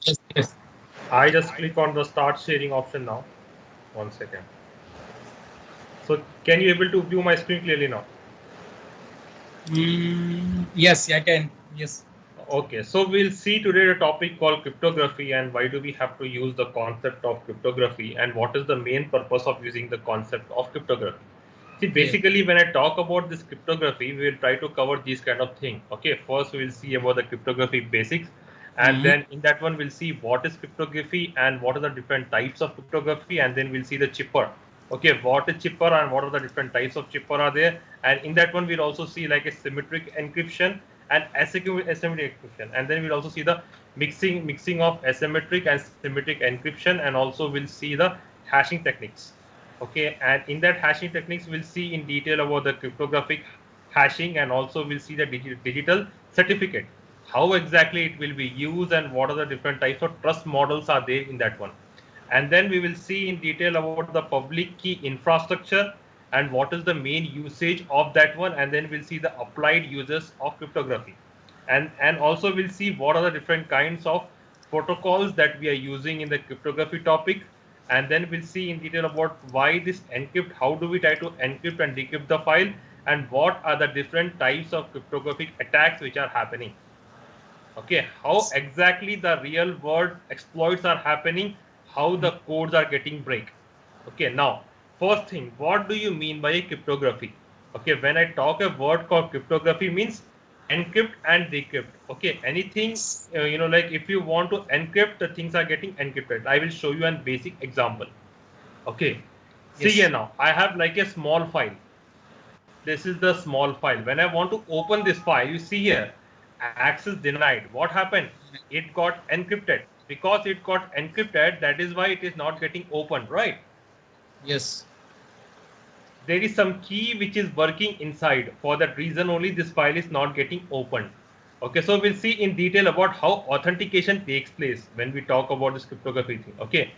Yes, yes. I just click on the start sharing option now. One second. So can you able to view my screen clearly now? Yes, I can. Yes. Okay, so we'll see today a topic called cryptography and why do we have to use the concept of cryptography and what is the main purpose of using the concept of cryptography. See, Yeah. basically, when I talk about this cryptography, we will try to cover these kind of thing. Okay, first we will see about the cryptography basics, and Mm-hmm. then in that one we'll see what is cryptography and what are the different types of cryptography, and then we'll see the chipper. Okay, what is chipper and what are the different types of chipper are there, and in that one we'll also see like a symmetric encryption and asymmetric encryption, and then we'll also see the mixing of asymmetric and symmetric encryption, and also we'll see the hashing techniques. Okay, and in that hashing techniques we'll see in detail about the cryptographic hashing, and also we'll see the digital certificate, how exactly it will be used and what are the different types of trust models are there in that one. And then we will see in detail about the public key infrastructure and what is the main usage of that one, and then we'll see the applied uses of cryptography, and also we'll see what are the different kinds of protocols that we are using in the cryptography topic, and then we'll see in detail about why this encrypt, how do we try to encrypt and decrypt the file, and what are the different types of cryptographic attacks which are happening. Okay, how exactly the real world exploits are happening, how the codes are getting break. Okay, now first thing, what do you mean by cryptography? Okay, when I talk a word called cryptography means encrypt and decrypt. Okay, anything, like if you want to encrypt, the things are getting encrypted. I will show you a basic example. Okay, see here Yes. now, I have like a small file. This is the small file. When I want to open this file, you see here, access denied. What happened? It got encrypted. Because it got encrypted, that is why it is not getting opened, right? Yes. There is some key which is working inside. For that reason only this file is not getting opened. Okay, so we'll see in detail about how authentication takes place when we talk about this cryptography thing. Okay,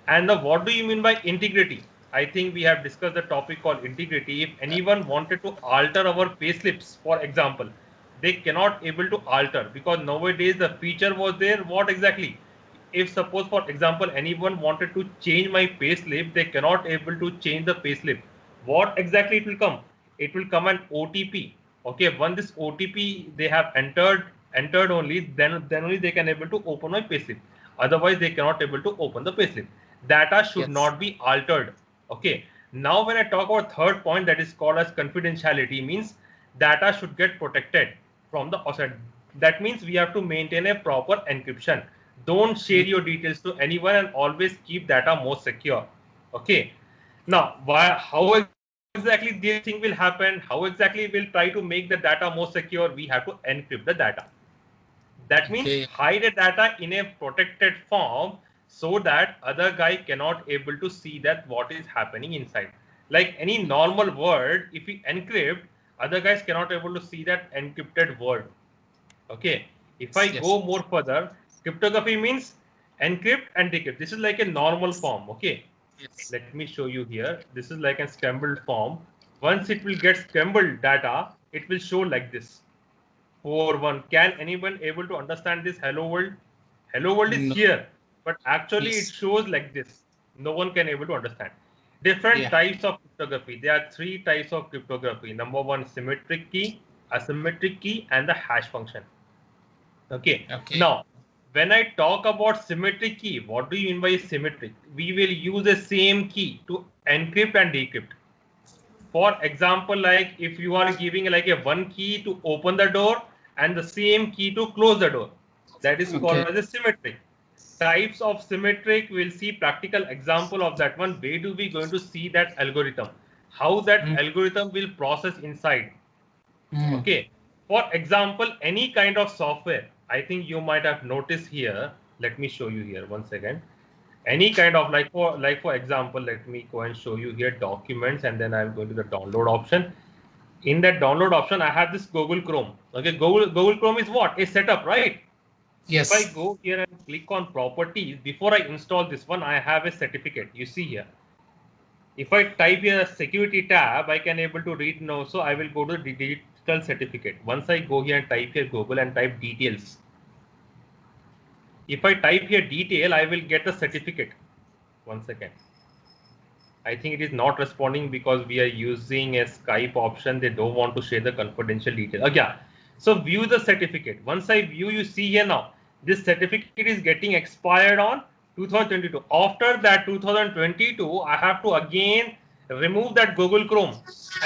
and now what do you mean by integrity? I think we have discussed the topic called integrity. If anyone wanted to alter our payslips, for example, they cannot able to alter because nowadays the feature was there. What exactly? If suppose for example anyone wanted to change my payslip, they cannot able to change the payslip. What exactly it will come? It will come an OTP. Okay, once this OTP they have entered only, then only they can able to open my payslip. Otherwise, they cannot able to open the payslip. Data should Yes. not be altered. Okay. Now, when I talk about third point, that is called as confidentiality, means data should get protected from the outside. That means we have to maintain a proper encryption. Don't share Mm. your details to anyone and always keep data more secure. Okay. Now, how exactly this thing will happen? How exactly we'll try to make the data more secure? We have to encrypt the data. That means Okay. hide a data in a protected form so that other guy cannot able to see that what is happening inside. Like any normal word, if we encrypt, other guys cannot able to see that encrypted word. Okay. If I Yes. go more further, cryptography means encrypt and decrypt. This is like a normal form. Okay. Yes. Let me show you here. This is like a scrambled form. Once it will get scrambled data, it will show like this. 4-1. Can anyone able to understand this hello world? Hello world is No. here, but actually it Yes. shows like this. No one can able to understand. Different Yeah. types of cryptography. There are three types of cryptography. Number one, symmetric key, asymmetric key, and the hash function. Okay. Okay. Now, when I talk about symmetric key, what do you mean by symmetric? We will use the same key to encrypt and decrypt. For example, like if you are giving like a one key to open the door and the same key to close the door, that is called Okay. as a symmetric. Types of symmetric, we'll see practical example of that one. Where do we going to see that algorithm? How that Mm. algorithm will process inside. Mm. Okay. For example, any kind of software, I think you might have noticed here. Let me show you here. One second. Any kind of like for example, let me go and show you here documents, and then I'm going to the download option. In that download option, I have this Google Chrome. Okay, Google Chrome is what? A setup, right? If I Yes. go here and click on properties, before I install this one, I have a certificate. You see here. If I type here a security tab, I can able to read now. So I will go to the digital certificate. Once I go here and type here Google and type details. If I type here detail, I will get the certificate. 1 second. I think it is not responding because we are using a Skype option. They don't want to share the confidential detail. Okay. So view the certificate. Once I view, you see here now, this certificate is getting expired on 2022. After that 2022, I have to again remove that Google Chrome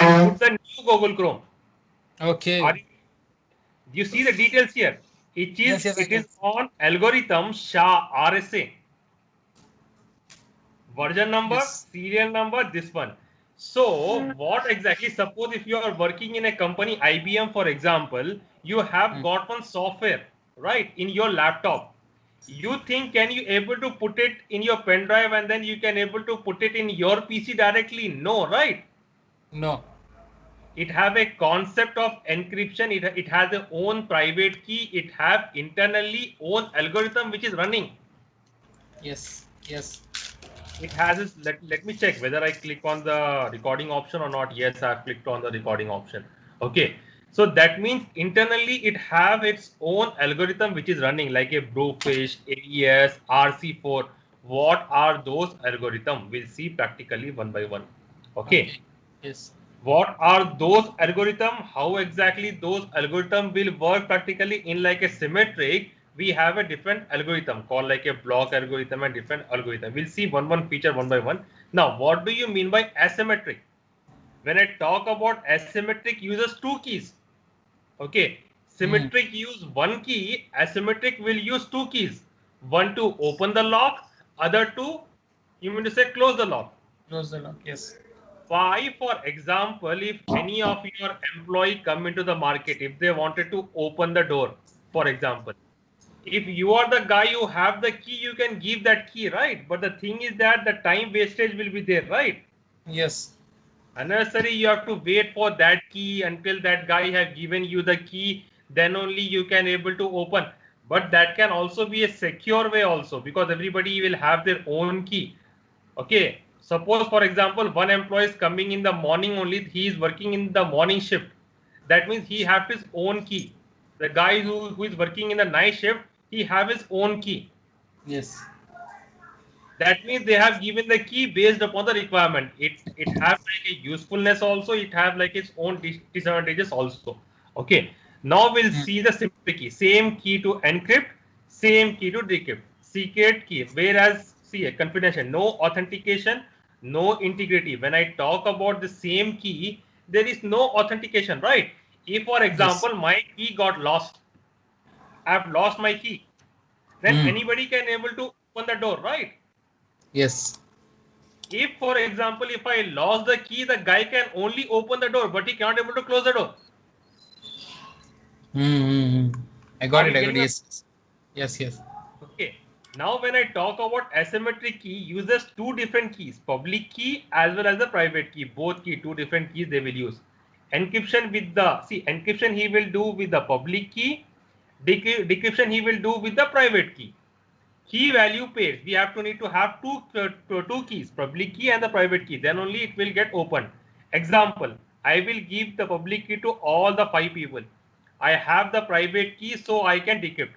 and put the new Google Chrome. Okay. You see the details here. Yes, yes, I It can. is on algorithm SHA RSA. Version number, Yes. serial number, this one. So what exactly, suppose if you are working in a company, IBM for example, you have got one software, right, in your laptop. You think, can you able to put it in your pen drive and then you can able to put it in your PC directly? No, right? No. It have a concept of encryption. It has its own private key. It have internally own algorithm which is running. Yes. Yes. It has its, let me check whether I click on the recording option or not. Yes, I've clicked on the recording option. Okay. So that means internally it have its own algorithm which is running like a Bluefish, AES, RC4. What are those algorithms? We'll see practically one by one. Okay. Yes. What are those algorithms? How exactly those algorithms will work practically in like a symmetric? We have a different algorithm called like a block algorithm and different algorithm. We'll see one feature one by one. Now, what do you mean by asymmetric? When I talk about asymmetric, uses two keys. Okay, symmetric use one key, asymmetric will use two keys. One to open the lock, other to, you mean to say, close the lock. Close the lock. Yes. Why, for example, if any of your employee come into the market, if they wanted to open the door, for example, if you are the guy who have the key, you can give that key, right? But the thing is that the time wastage will be there, right? Yes. Unnecessary, you have to wait for that key until that guy have given you the key, then only you can able to open. But that can also be a secure way also, because everybody will have their own key. Okay, suppose for example, one employee is coming in the morning only, he is working in the morning shift. That means he have his own key. The guy who is working in the night shift, he have his own key. Yes. That means they have given the key based upon the requirement. It have like a usefulness also, it have like its own disadvantages also. Okay, now we'll see the simple key. Same key to encrypt, same key to decrypt. Secret key, whereas see a confidential, no authentication, no integrity. When I talk about the same key, there is no authentication, right? If for Yes. example my key got lost, I've lost my key, then anybody can able to open the door, right? Yes. If for example, if I lost the key, the guy can only open the door, but he cannot able to close the door. I got Are it. you I got getting it. the Yes. Yes. Yes. okay? Now when I talk about asymmetric key, uses two different keys, public key as well as the private key. Both key, two different keys they will use. Encryption with the, see, encryption he will do with the public key, decryption he will do with the private key. Key value pairs, we have to need to have two keys, public key and the private key, then only it will get opened. Example, I will give the public key to all the 5 people. I have the private key, so I can decrypt.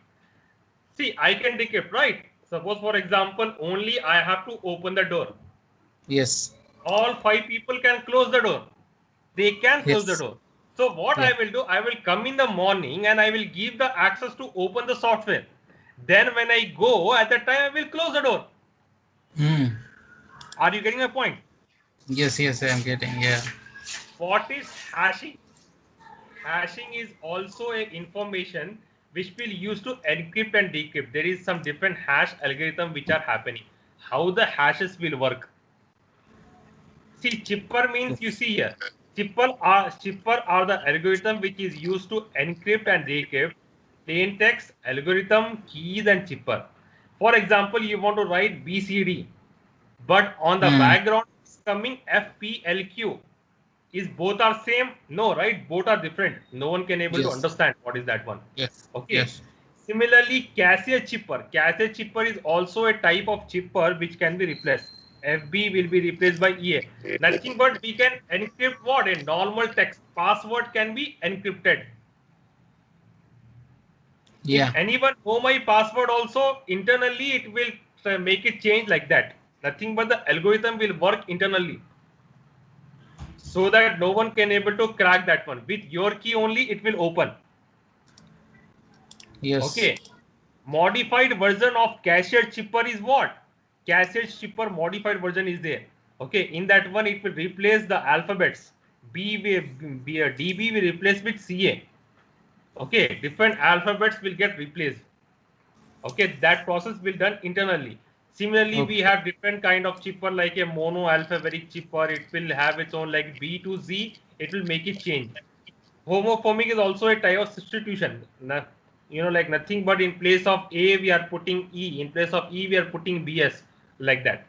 See, I can decrypt, right? Suppose for example, only I have to open the door. Yes. All 5 people can close the door. They can close the Yes. door. So what Yeah. I will do, I will come in the morning and I will give the access to open the software. Then when I go at that time, I will close the door. Are you getting my point? Yes. Yes. I am getting. Yeah. What is hashing? Hashing is also a information which will use to encrypt and decrypt. There is some different hash algorithm which are happening. How the hashes will work. See, chipper means, you Yes. see here. Chipper are the algorithm which is used to encrypt and decrypt plain text, algorithm, keys, and chipper. For example, you want to write BCD, but on the background is coming FPLQ. Is both are same? No, right? Both are different. No one can able to Yes. understand what is that one. Yes. Okay. Yes. Similarly, cache chipper. Cache chipper is also a type of chipper which can be replaced. FB will be replaced by EA. Nothing but we can encrypt what? A normal text. Password can be encrypted. Yeah. If anyone know my password also, internally it will make it change like that. Nothing but the algorithm will work internally, so that no one can able to crack that one. With your key only, it will open. Yes. Okay. Modified version of cashier chipper is what? Cashier chipper modified version is there. Okay, in that one it will replace the alphabets. DB will replace with CA. Okay, different alphabets will get replaced. Okay, that process will done internally. Similarly, we Okay. have different kind of chipper like a mono alphabetic chipper. It will have its own like B to Z. It will make it change. Homophomic is also a type of substitution. Like nothing but in place of A we are putting E, in place of E we are putting BS, like that.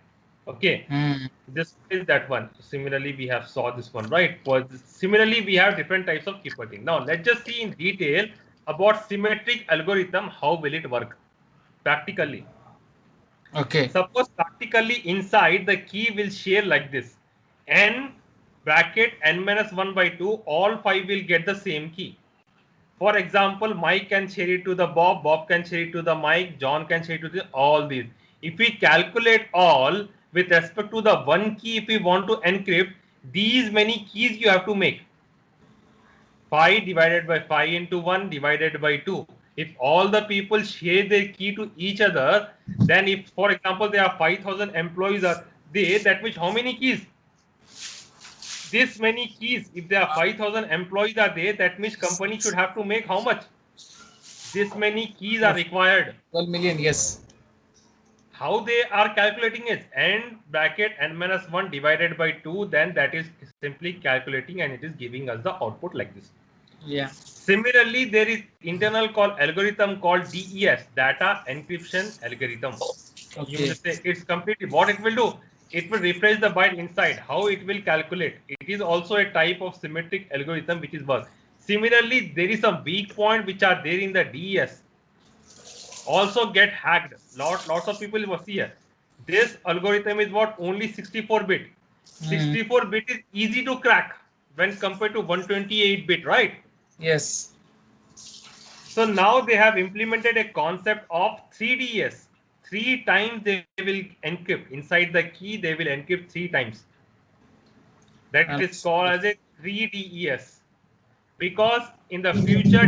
Okay, Mm. this is that one. Similarly, we have saw this one, right? Similarly, we have different types of keeper thing. Now let's just see in detail about symmetric algorithm. How will it work practically? Okay. Suppose practically inside the key will share like this: n bracket n minus 1 by 2. All 5 will get the same key. For example, Mike can share it to the Bob, Bob can share it to the Mike, John can share it to the all these. If we calculate all with respect to the one key, if we want to encrypt, these many keys you have to make. 5 divided by 5 into 1 divided by 2. If all the people share their key to each other, then if, for example, there are 5,000 employees are there, that means how many keys? This many keys. If there are 5,000 employees are there, that means company should have to make how much? This many keys are required. 12 million. Yes. How they are calculating it? N bracket n minus 1 divided by 2, then that is simply calculating and it is giving us the output like this. Yeah. Similarly, there is internal algorithm called DES, data encryption algorithm. You Okay. will say it's completely what it will do. It will refresh the byte inside. How it will calculate? It is also a type of symmetric algorithm which is work. Similarly, there is some weak point which are there in the DES. Also get hacked. Lots of people was here. This algorithm is what only 64-bit. 64-bit is easy to crack when compared to 128-bit, right? Yes. So now they have implemented a concept of 3DS. 3 times they will encrypt inside the key. They will encrypt 3 times. That is called as a 3DES. Because in the future